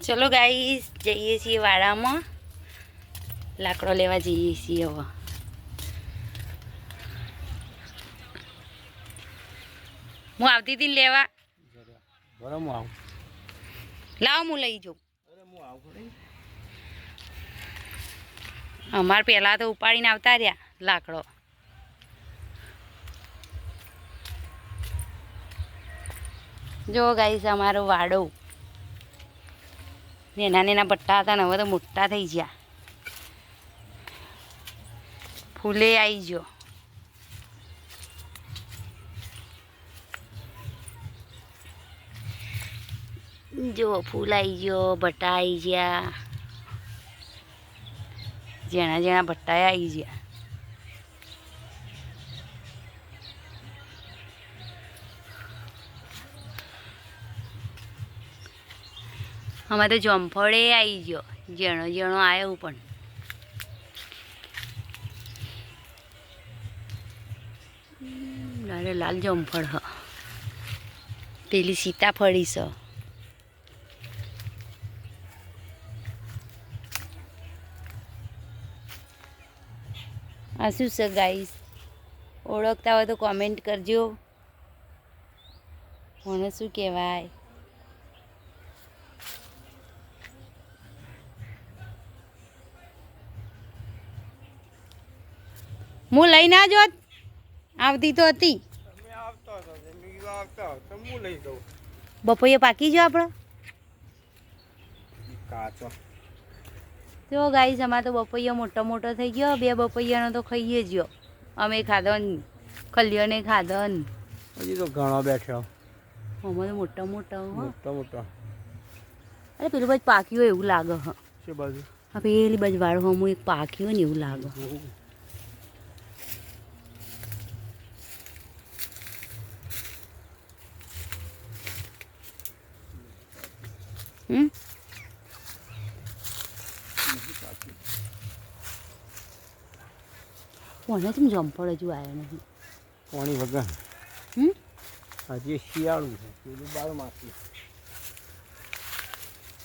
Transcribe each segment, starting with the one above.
ચલો ગાઈસ જઈએ છીએ વાડામાં લાકડો લેવા જઈએ છીએ હવે હું આવતી હતી લેવા લાવ હું લઈ જાઉં અમારે પહેલાં તો ઉપાડીને આવતા રહ્યા લાકડો જો ગાઈસ અમારો વાડો નાના નાના પટ્ટા હતા ને હવે તો મોટા થઈ ગયા ફૂલે આવી ગયો જો ફૂલ આવી ગયો ભટ્ટા આવી ગયા જેણા જેણા ભટ્ટા આવી ગયા અમારે તો જમફળે આવી ગયો જેણો જેણો આવ્યો પણ લાલ લાલ જમફળ હ પેલી સીતાફળી છે આ શું છે ગાઈસ ઓળખતા હોય તો કોમેન્ટ કરજો મને શું કહેવાય હું લઈ ના જોત આવતી તો હતી બપોરે પાકી જો આપણે જો ગાઈસ અમારે તો બપૈયા મોટો મોટો થઈ ગયો બે બપૈયાનો તો ખાઈએ જ અમે ખાધો ને ખલ્યોને ખાધો ને હજી તો ઘણો બેઠો અમારે મોટા મોટા મોટા મોટા અરે પેલું બાજુ પાક્યું હોય એવું લાગે હ છે બાજુ હા પેલી બાજુ વાળું હમું એક પાક્યું હોય ને એવું લાગે કોને તમે જમફળ હજુ આવ્યો નથી પાણી વગર હજી શિયાળું છે પેલું 12 માસી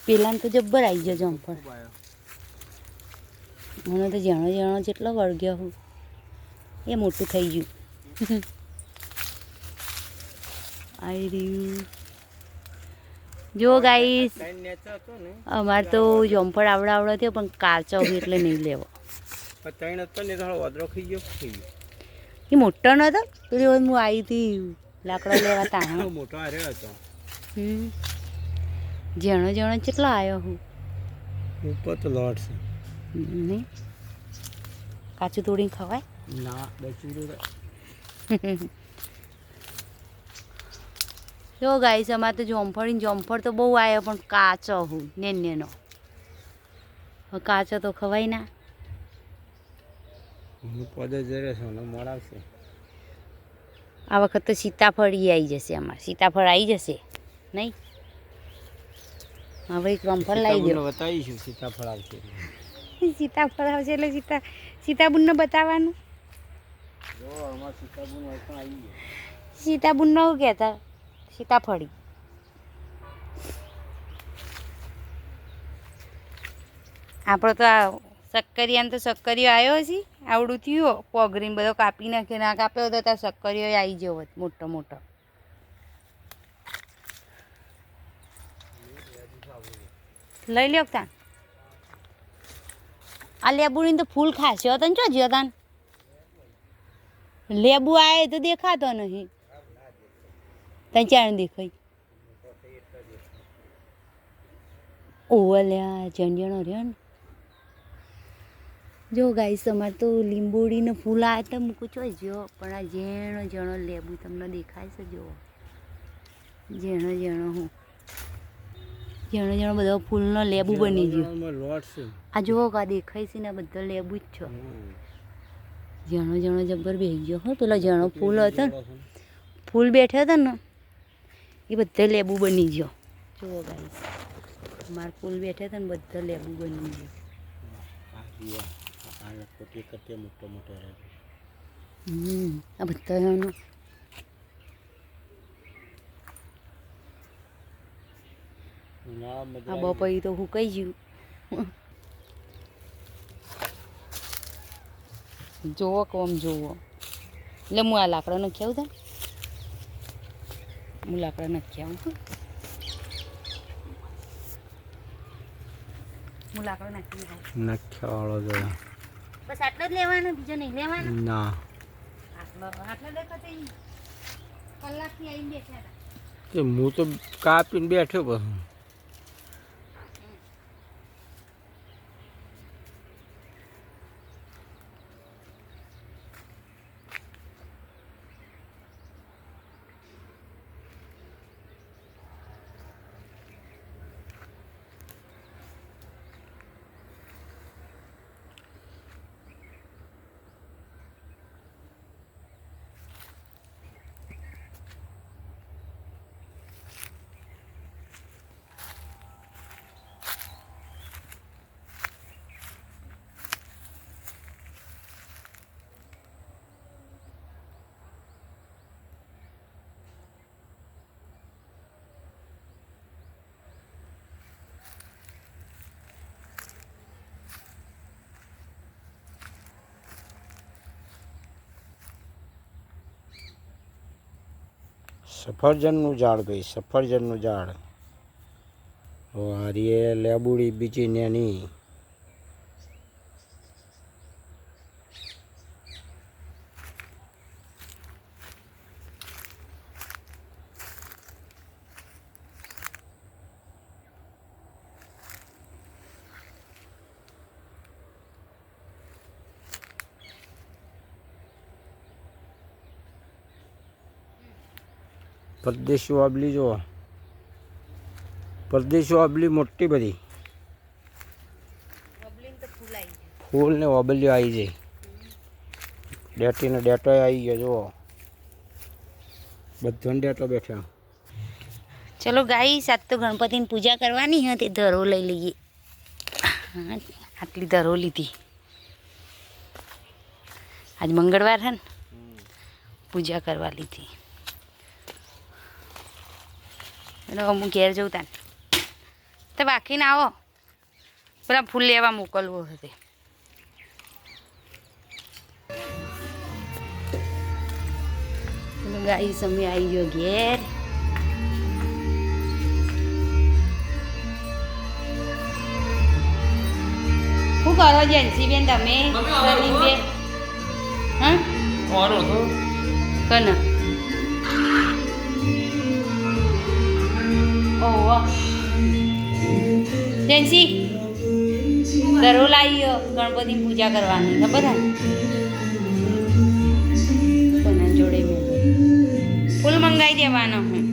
પેલા તો જબ્બર આવી ગયો જમફળ મને તો જાણો જાણો જેટલો વળગ્યો હું એ મોટું થઈ ગયું આવી રહ્યું જો ગાઈસ અમારે તો જમફળ આવડા થયો પણ કાચો એટલે નહીં લેવો એ મોટો નતો પેલી હું આવી હતી લાકડો લેવા તા મોટો આવ્યો હતો જણો જણો કેટલો આવ્યો હું ઉપર તો લોટ છે નહીં કાચું તોડીને ખવાય ના બેસી જો ગાઈસ અમારે તો જમફળ તો બહુ આવ્યો પણ કાચો હું નેનો કાચો તો ખવાય ના પદે જરે છે મોડાવશે આ વખત તો સીતાફળી આવી જશે અમારે સીતાફળ આવી જશે નહીં હવે એક રમફળ લાવી દો બતાવીશું સીતાફળ આવશે સીતાફળ આવશે એટલે સીતાબુનને બતાવવાનું સીતાબુનનો શું કહેતા સીતાફળી આપણો તો આ શક્કરિયાને તો શક્કરિયો આવ્યો હશે આવડું થયું પોગરીને બધો કાપી નાખ્યો ના કાપ્યો તો ત્યાં શક્કરિયો આવી ગયો હોત મોટો મોટો લઈ લ્યો તાન આ લેબુની તો ફૂલ ખાશે હતો ને ચો જ્યો તાન લેબુ આવે તો દેખાતો નહીં તને ચાણ દેખાય ઓવલ્યા જણજણો રહ્યો ને જો ગાઈસ અમારે તો લીંબોડીને ફૂલ આવે તો મૂકું જો પણ આ ઝેણો જણો લેબુ તમને દેખાય છે જો ઝેણો જણો હું ઝેણો જણો બધો ફૂલનો લેબુ બની ગયો આ જુઓ કા દેખાય છે ને બધો લેબુ જ છો ઝેણો જણો જબ્બર બેસી ગયો હો પેલો જણો ફૂલ હતો ને ફૂલ બેઠો હતો ને એ બધો લેબુ બની ગયો જુઓ ગાઈસ અમારે ફૂલ બેઠો હતો ને બધો લેબુ બની ગયો મોટો મોટો આ બધા આ બપોરી તો હુકાઈ ગયું. જોવો કોમ જોવો. એટલે હું આ લાકડા નાખી આવું તા. હું લાકડા નાખી આવું. હું લાકડા નાખી આવું. નખ્યાવાળો જો બસ આટલો જ લેવાનો, બીજો નહીં લેવાનો. ના આટલો દેખાતો કલાકથી આવીને બેઠા હતા. તે હું તો કાપીને બેઠો પછી સફરજનનું ઝાડ ભાઈ, સફરજનનું ઝાડ. હારીએ લેબુડી બીજી નેની. પરદેશી વાબલી જો, પરદેશી વાબલી મોટી બધી ફૂલ ને વાબલીઓ આવી જાય. ડેટીને ડેટો આવી ગયો જુઓ, બધો ડેટો બેઠા. ચલો ગાઈસ, આજ તો ગણપતિની પૂજા કરવાની હતી. ધરો લઈ લઈએ. આટલી ધરો લીધી. આજ મંગળવાર છે ને, પૂજા કરવા લીધી. એટલે હું ઘેર જઉં તાન તો બાકીને આવો, પેલા ફૂલ લેવા મોકલવું હતી. ગાઈ સમય આવી ગયો ઘેર. શું કરો જેન્સીબેન તમે? પ્રવીણબેન હા કન ઓહો જેન્સી દરો લાવ્યો ગણપતિની પૂજા કરવાની, ખબર હે? કોના જોડે ફૂલ મંગાવી દેવાનો હું.